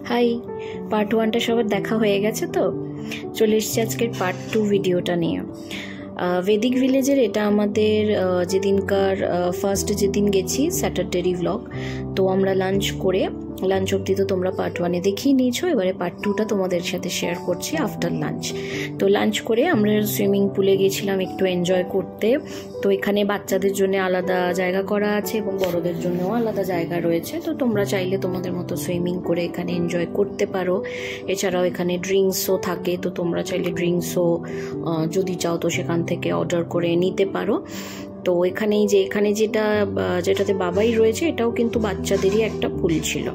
High, part 1টা সবার দেখা হয়ে গেছে তো? চলে এসেছি আজকের পার্ট 2 ভিডিওটা নিয়ে। ভেদিক ভিলেজের এটা আমাদের যেদিনকার ফার্স্ট যেদিন গেছি স্যাটারডেরই ভ্লগ। তো আমরা লাঞ্চ অবধি তো তোমরা পার্ট 1-এ দেখিয়ে নিয়েছো, এবারে পার্ট 2টা তোমাদের সাথে শেয়ার করছি আফটার লাঞ্চ। তো লাঞ্চ করে আমরা সুইমিং পুলে গেছিলাম একটু এনজয় করতে। তো এখানে বাচ্চাদের জন্য আলাদা জায়গা করা আছে এবং বড়দের জন্যও আলাদা জায়গা রয়েছে। তো তোমরা চাইলে তোমাদের মতো সুইমিং করে এখানে এনজয় করতে পারো। এছাড়াও এখানে ড্রিঙ্কসও থাকে, তো তোমরা চাইলে ড্রিঙ্কসও যদি চাও তো সেখান থেকে অর্ডার করে নিতে পারো। তো এখানে যেটাতে বাবাই রয়েছে এটাও কিন্তু বাচ্চাদেরই একটা পুল ছিল।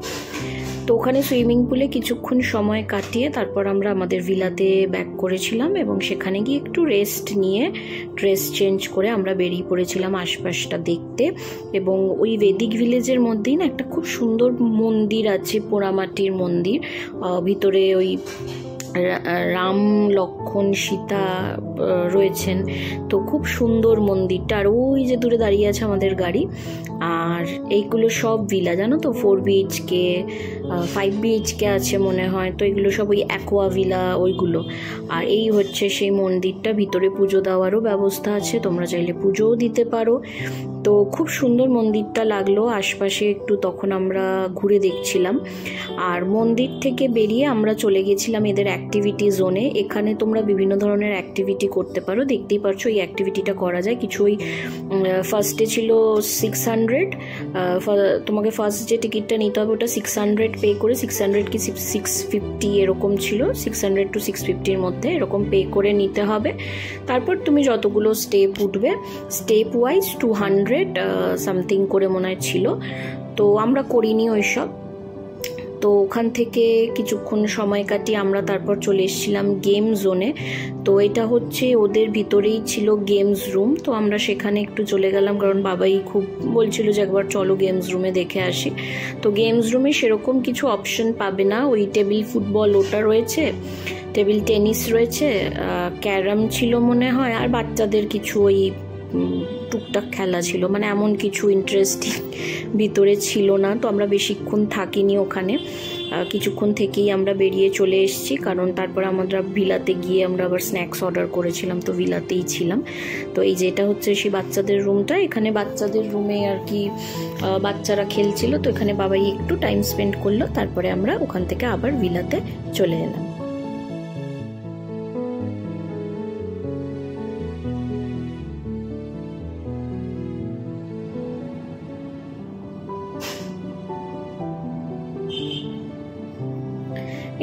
তো ওখানে সুইমিং পুলে কিছুক্ষণ সময় কাটিয়ে তারপর আমরা আমাদের ভিলাতে ব্যাক করেছিলাম এবং সেখানে গিয়ে একটু রেস্ট নিয়ে ড্রেস চেঞ্জ করে আমরা বেরিয়ে পড়েছিলাম আশপাশটা দেখতে। এবং ওই ভেদিক ভিলেজের মধ্যেই না একটা খুব সুন্দর মন্দির আছে, পোড়ামাটির মন্দির। ভিতরে ওই রাম, লক্ষ্মণ, সীতা রয়েছেন। তো খুব সুন্দর মন্দিরটা। আর ওই যে দূরে দাঁড়িয়ে আছে আমাদের গাড়ি। আর এইগুলো সব ভিলা, জানো তো, 4 BHK 5 BHK আছে মনে হয়। তো এগুলো সব ওই অ্যাকোয়া ভিলা ওইগুলো। আর এই হচ্ছে সেই মন্দিরটা। ভিতরে পুজো দেওয়ারও ব্যবস্থা আছে, তোমরা চাইলে পুজোও দিতে পারো। তো খুব সুন্দর মন্দিরটা লাগলো। আশপাশে একটু তখন আমরা ঘুরে দেখছিলাম। আর মন্দির থেকে বেরিয়ে আমরা চলে গেছিলাম এদের অ্যাক্টিভিটি জোনে। এখানে তোমরা বিভিন্ন ধরনের অ্যাক্টিভিটি করতে পারো, দেখতেই পাচ্ছ এই অ্যাক্টিভিটিটা করা যায়। কিছু ওই ফার্স্টে ছিল 600, তোমাকে ফার্স্ট যে টিকিটটা নিতে হবে ওটা 600 পে করে, 600 কি 650 এরকম ছিল, 600 to 650-র মধ্যে এরকম পে করে নিতে হবে। তারপর তুমি যতগুলো স্টেপ উঠবে, স্টেপ ওয়াইজ 200 সামথিং করে মনে হয় ছিল। তো আমরা করিনি ওইসব। তো ওখান থেকে কিছুক্ষণ সময় কাটিয়ে আমরা তারপর চলে এসেছিলাম গেম জোনে। তো এটা হচ্ছে ওদের ভিতরেই ছিল গেমস রুম। তো আমরা সেখানে একটু চলে গেলাম, কারণ বাবাই খুব বলছিল যে একবার চলো গেমস রুমে দেখে আসি। তো গেমস রুমে সেরকম কিছু অপশন পাবে না। ওই টেবিল ফুটবল ওটা রয়েছে, টেবিল টেনিস রয়েছে, ক্যারাম ছিল মনে হয়, আর বাচ্চাদের কিছু ওই টুকটাক খেলা ছিল, মানে এমন কিছু ইন্টারেস্টিং ভিতরে ছিল না। তো আমরা বেশিক্ষণ থাকিনি ওখানে, কিছুক্ষণ থেকেই আমরা বেরিয়ে চলে এসেছি। কারণ তারপর আমরা ভিলাতে গিয়ে আমরা আবার স্ন্যাক্স অর্ডার করেছিলাম, তো ভিলাতেই ছিলাম। তো এই যে এটা হচ্ছে সেই বাচ্চাদের রুমটা। এখানে বাচ্চাদের রুমে আর কি বাচ্চারা খেলছিল। তো এখানে বাবাই একটু টাইম স্পেন্ড করলো, তারপরে আমরা ওখান থেকে আবার ভিলাতে চলে এলাম।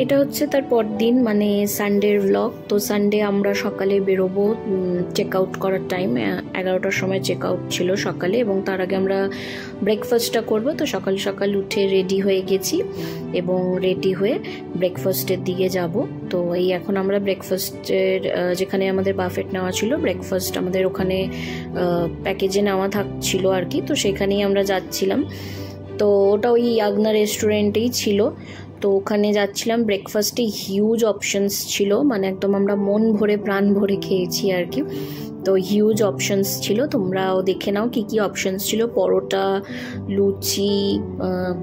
এটা হচ্ছে তার পরদিন, মানে সানডের ভ্লগ। তো সানডে আমরা সকালে বেরোবো, চেক আউট করার টাইম 11টার সময় চেক আউট ছিল সকালে, এবং তার আগে আমরা ব্রেকফাস্টটা করবো। তো সকাল সকাল উঠে রেডি হয়ে গেছি এবং রেডি হয়ে ব্রেকফাস্টের দিকে যাব। তো এই এখন আমরা ব্রেকফাস্টের যেখানে আমাদের বাফেট নেওয়া ছিল, ব্রেকফাস্ট আমাদের ওখানে প্যাকেজে নেওয়া থাকছিল আর কি। তো সেখানেই আমরা যাচ্ছিলাম। তো ওটা ওই ইয়াগনা রেস্টুরেন্টেই ছিল। তো ওখানে যাচ্ছিলাম। ব্রেকফাস্টে হিউজ অপশনস ছিল, মানে একদম আমরা মন ভরে প্রাণ ভরে খেয়েছি আর কি। তো হিউজ অপশনস ছিল, তোমরাও দেখে নাও কি কি অপশনস ছিল। পরোটা, লুচি,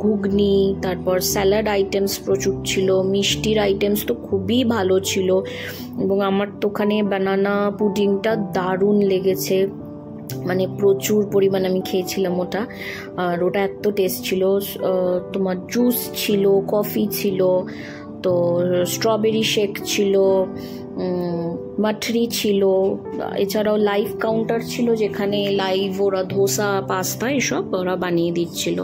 ঘুগনি, তারপর স্যালাড আইটেমস প্রচুর ছিল, মিষ্টির আইটেমস তো খুবই ভালো ছিল। এবং আমার তো ওখানে বানানা পুডিংটা দারুণ লেগেছে, মানে প্রচুর পরিমাণ আমি খেয়েছিলাম ওটা। আর ওটা এত টেস্ট ছিল। তোমার জুস ছিল, কফি ছিল, তো স্ট্রবেরি শেক ছিল, মাঠরি ছিল, এছাড়াও লাইভ কাউন্টার ছিল যেখানে লাইভ ওরা ধোসা, পাস্তা এসব ওরা বানিয়ে দিচ্ছিল।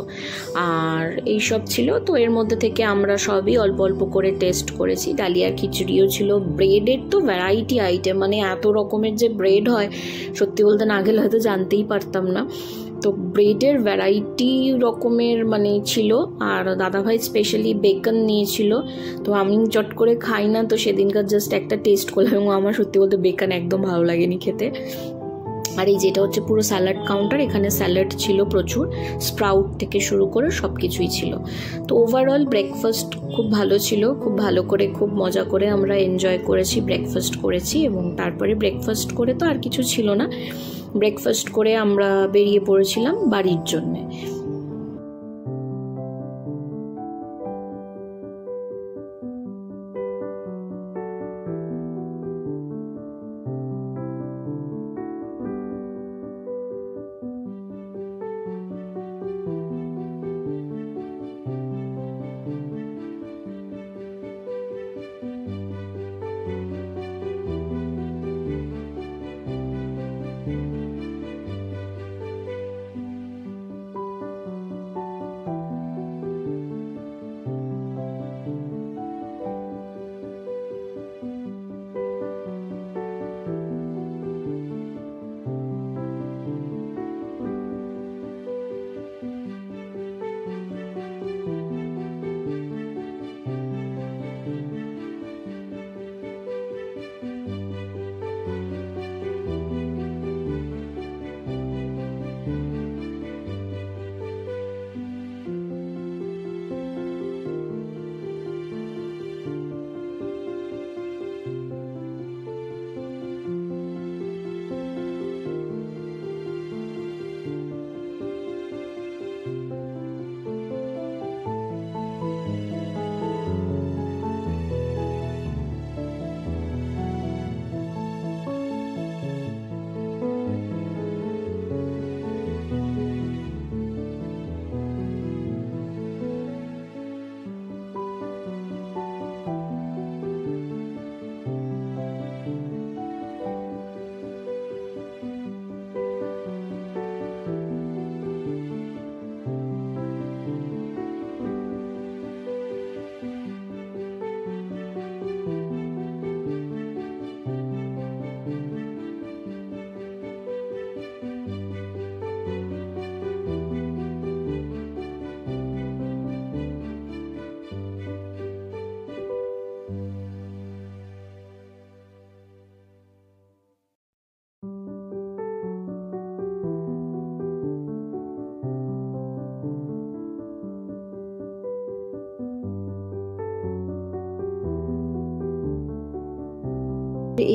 আর এইসব ছিল। তো এর মধ্যে থেকে আমরা সবই অল্প অল্প করে টেস্ট করেছি। ডালিয়া খিচুড়িও ছিল। ব্রেডের তো ভ্যারাইটি আইটেম, মানে এত রকমের যে ব্রেড হয় সত্যি বলতে না গেলে হয়তো জানতেই পারতাম না। তো ব্রেডের ভ্যারাইটি রকমের মানে ছিল। আর দাদাভাই স্পেশালি বেকন নিয়েছিল। তো আমি চট করে খাই না, তো সেদিনকার জাস্ট একটা টেস্ট করলাম এবং আমার সত্যি বলতে বেকন একদম ভালো লাগেনি খেতে। আর এই যেটা হচ্ছে পুরো স্যালাড কাউন্টার, এখানে স্যালাড ছিল প্রচুর, স্প্রাউট থেকে শুরু করে সব কিছুই ছিল। তো ওভারঅল ব্রেকফাস্ট খুব ভালো ছিল, খুব ভালো করে খুব মজা করে আমরা এনজয় করেছি, ব্রেকফাস্ট করেছি। এবং তারপরে ব্রেকফাস্ট করে তো আর কিছু ছিল না, ব্রেকফাস্ট করে আমরা বেরিয়ে পড়েছিলাম বাড়ির জন্যে।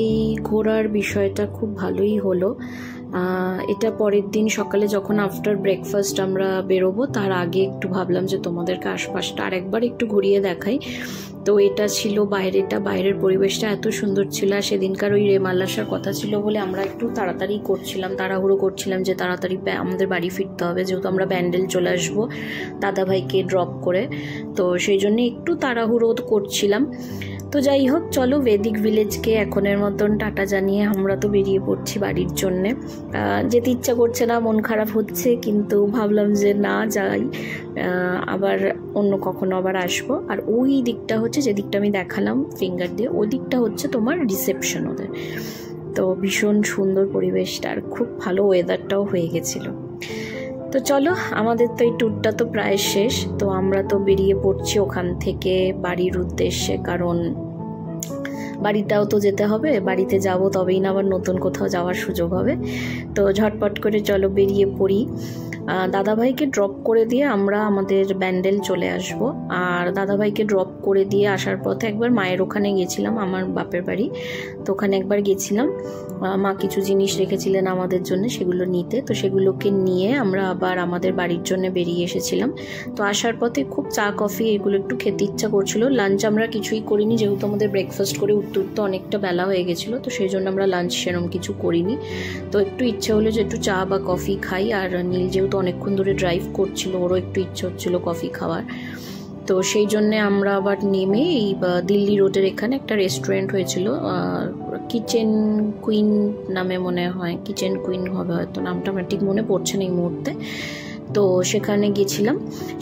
এই ঘোরার বিষয়টা খুব ভালোই হলো। এটা পরের দিন সকালে যখন আফটার ব্রেকফাস্ট আমরা বেরোবো তার আগে একটু ভাবলাম যে তোমাদেরকে আশপাশটা আর একবার একটু ঘুরিয়ে দেখাই। তো এটা ছিল বাইরের পরিবেশটা এত সুন্দর ছিল। আর সেদিনকার ওই রেমাল আসার কথা ছিল বলে আমরা একটু তাড়াহুড়ো করছিলাম যে তাড়াতাড়ি আমাদের বাড়ি ফিরতে হবে, যেহেতু আমরা ব্যান্ডেল চলে আসবো দাদাভাইকে ড্রপ করে। তো সেই জন্য একটু তাড়াহুড়ো করছিলাম। তো যাই হোক, চলো বেদিক ভিলেজকে এখনের মতন টাটা জানিয়ে আমরা তো বেরিয়ে পড়ছি বাড়ির জন্যে। যেতে ইচ্ছা করছে না, মন খারাপ হচ্ছে, কিন্তু ভাবলাম যে না যাই, আবার অন্য কখনো আবার আসবো। আর ওই দিকটা হচ্ছে, যে দিকটা আমি দেখালাম ফিঙ্গার দিয়ে, ওই দিকটা হচ্ছে তোমার রিসেপশন ওদের। তো ভীষণ সুন্দর পরিবেশটা, আর খুব ভালো ওয়েদারটাও হয়ে গেছিলো। তো চলো, আমাদের তো এই ট্যুরটা তো প্রায় শেষ। তো আমরা তো বেরিয়ে পড়ছি ওখান থেকে বাড়ির উদ্দেশ্যে, কারণ বাড়িটাও তো যেতে হবে। বাড়িতে যাব তবেই না আবার নতুন কোথাও যাওয়ার সুযোগ হবে। তো ঝটপট করে চলো বেরিয়ে পড়ি। দাদাভাইকে ড্রপ করে দিয়ে আমরা আমাদের ব্যান্ডেল চলে আসব। আর দাদাভাইকে ড্রপ করে দিয়ে আসার পথে একবার মায়ের ওখানে গেছিলাম, আমার বাপের বাড়ি। তো ওখানে একবার গেছিলাম, মা কিছু জিনিস রেখেছিলেন আমাদের জন্য, সেগুলো নিতে। তো সেগুলোকে নিয়ে আমরা আবার আমাদের বাড়ির জন্য বেরিয়ে এসেছিলাম। তো আসার পথে খুব চা কফি এগুলো একটু খেতে ইচ্ছা করছিল। লাঞ্চ আমরা কিছুই করিনি, যেহেতু আমাদের ব্রেকফাস্ট করে উঠতে উঠতে অনেকটা বেলা হয়ে গেছিলো। তো সেই জন্য আমরা লাঞ্চ সেরকম কিছু করিনি। তো একটু ইচ্ছে হলো যে একটু চা বা কফি খাই। আর নীল যেহেতু অনেকক্ষণ ধরে ড্রাইভ করছিল, ওরও একটু ইচ্ছে হচ্ছিল কফি খাওয়ার। তো সেই জন্যে আমরা আবার নেমে এই দিল্লি রোডের এখানে একটা রেস্টুরেন্ট হয়েছিল, কিচেন কুইন নামে মনে হয়, কিচেন কুইন হবে হয়তো নামটা, আমার ঠিক মনে পড়ছে না এই মুহূর্তে। তো সেখানে গিয়েছিলাম।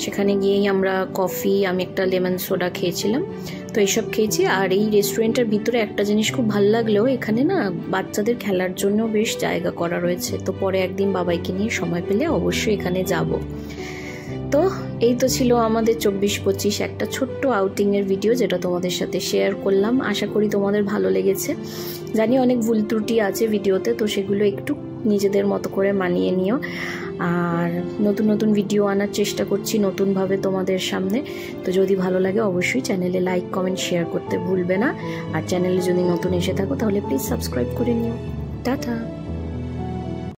সেখানে গিয়েই আমরা কফি, আমি একটা লেমন সোডা খেয়েছিলাম। তো এইসব খেয়েছি। আর এই রেস্টুরেন্টের ভিতরে একটা জিনিস খুব ভালো লাগলেও, এখানে না বাচ্চাদের খেলার জন্য বেশ জায়গা করা রয়েছে। তো পরে একদিন বাবাইকে নিয়ে সময় পেলে অবশ্যই এখানে যাব। তো এই তো ছিল আমাদের 24-25 একটা ছোট্ট আউটিংয়ের ভিডিও, যেটা তোমাদের সাথে শেয়ার করলাম। আশা করি তোমাদের ভালো লেগেছে। জানি অনেক ভুল ত্রুটি আছে ভিডিওতে, তো সেগুলো একটু নিজেদের মতো করে মানিয়ে নিও। আর নতুন নতুন ভিডিও আনার চেষ্টা করছি নতুনভাবে তোমাদের সামনে। তো যদি ভালো লাগে অবশ্যই চ্যানেলে লাইক, কমেন্ট, শেয়ার করতে ভুলবে না। আর চ্যানেলে যদি নতুন এসে থাকো তাহলে প্লিজ সাবস্ক্রাইব করে নিও। টাটা।